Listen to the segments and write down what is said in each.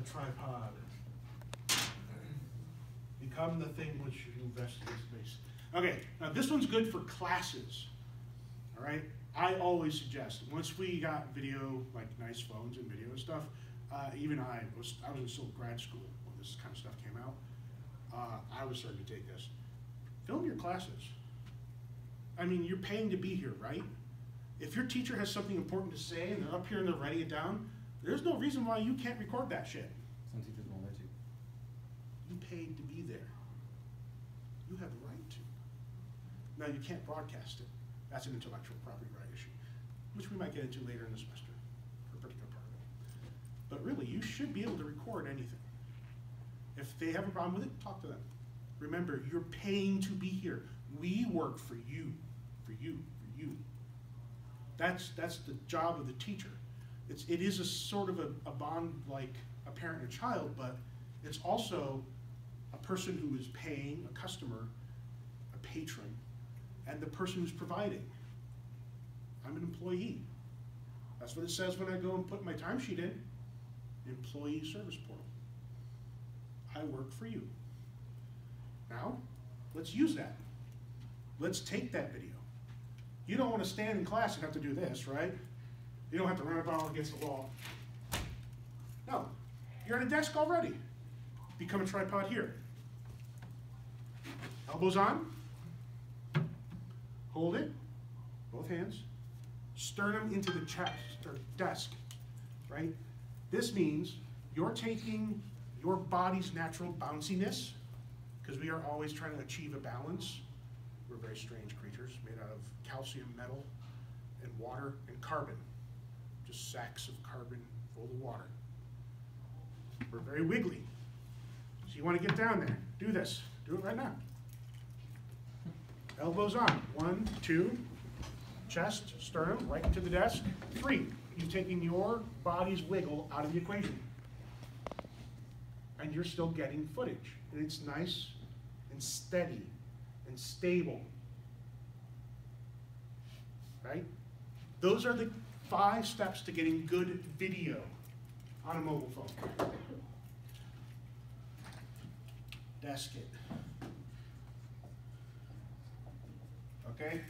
the tripod. Become the thing which you invest in space. Okay, now this one's good for classes. All right, I always suggest, once we got video, like nice phones and video and stuff, even I was in still grad school when this kind of stuff came out. I was starting to take this. Film your classes. I mean, you're paying to be here, right? If your teacher has something important to say and they're up here and they're writing it down, there's no reason why you can't record that shit. Some teachers won't let you. You paid to be there. You have the right to. Now, you can't broadcast it. That's an intellectual property right issue, which we might get into later in the semester for a particular part of it. But really, you should be able to record anything. If they have a problem with it, talk to them. Remember, you're paying to be here. We work for you, for you, for you. That's the job of the teacher. It is a sort of a bond like a parent and a child, but it's also a person who is paying, a customer, a patron, and the person who's providing. I'm an employee. That's what it says when I go and put my timesheet in. Employee service portal. I work for you. Now, let's use that. Let's take that video. You don't want to stand in class and have to do this, right? You don't have to run about against the wall. No, you're at a desk already. Become a tripod here. Elbows on. Hold it, both hands. Sternum into the chest or desk, right? This means you're taking your body's natural bounciness, because we are always trying to achieve a balance. We're very strange creatures made out of calcium, metal, and water, and carbon. Just sacks of carbon full of water. We're very wiggly. So you want to get down there. Do this. Do it right now. Elbows on. 1, 2, chest, sternum, right into the desk. 3, you've taken your body's wiggle out of the equation. And you're still getting footage. And it's nice and steady and stable. Right? Those are the 5 steps to getting good video on a mobile phone. Desk it. Okay?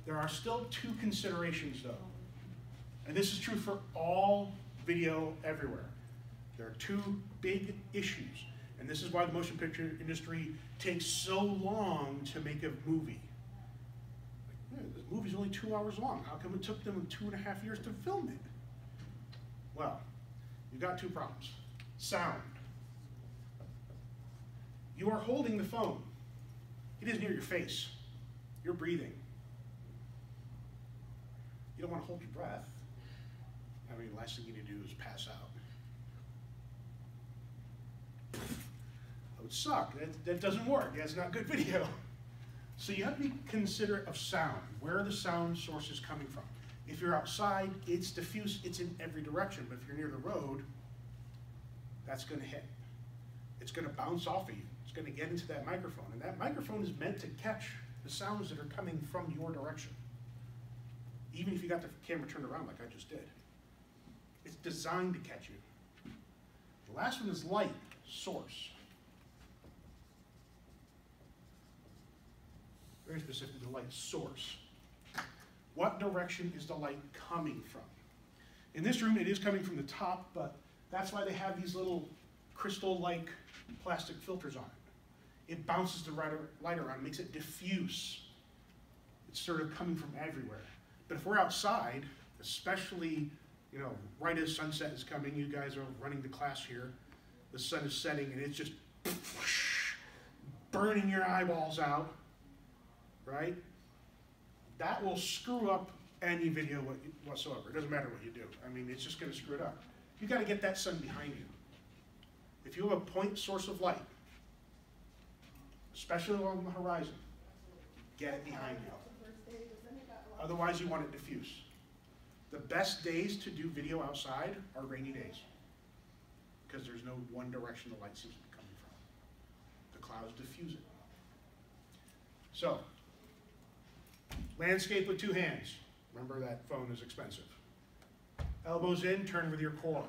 There are still 2 considerations though. And this is true for all video everywhere. There are 2 big issues. And this is why the motion picture industry takes so long to make a movie. The movie's only 2 hours long. How come it took them 2.5 years to film it? Well, you've got 2 problems. Sound. You are holding the phone. It is near your face. You're breathing. You don't want to hold your breath. I mean, the last thing you need to do is pass out. That would suck. That doesn't work. That's not good video. So you have to be considerate of sound. Where are the sound sources coming from? If you're outside, it's diffuse, it's in every direction. But if you're near the road, that's going to hit. It's going to bounce off of you. It's going to get into that microphone. And that microphone is meant to catch the sounds that are coming from your direction. Even if you got the camera turned around like I just did. It's designed to catch you. The last one is light, source. Very specific, the light source. What direction is the light coming from? In this room, it is coming from the top, but that's why they have these little crystal-like plastic filters on it. It bounces the light around, makes it diffuse. It's sort of coming from everywhere. But if we're outside, especially, right as sunset is coming, you guys are running to class here, the sun is setting, and it's just burning your eyeballs out, right? That will screw up any video whatsoever. It doesn't matter what you do. I mean, it's just going to screw it up. You got to get that sun behind you. If you have a point source of light, especially along the horizon, get it behind you. Otherwise, you want it diffuse. The best days to do video outside are rainy days, because there's no one direction the light seems to be coming from. The clouds diffuse it. So, landscape with 2 hands. Remember, that phone is expensive. Elbows in, turn with your core.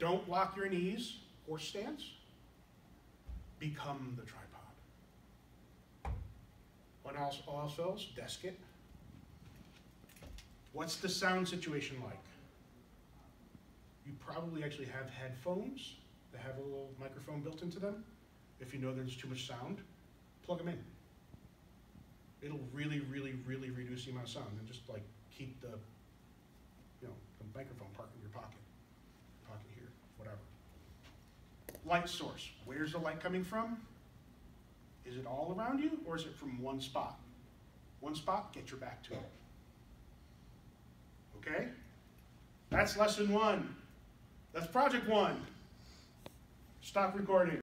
Don't lock your knees, horse stance. Become the tripod. When all else fails, desk it. What's the sound situation like? You probably actually have headphones that have a little microphone built into them. If you know there's too much sound, plug them in. It'll really, really, really reduce the amount of sound, and just like keep the, the microphone part in your pocket here, whatever. Light source. Where's the light coming from? Is it all around you, or is it from one spot? One spot, get your back to it. Okay? That's lesson 1. That's project 1. Stop recording.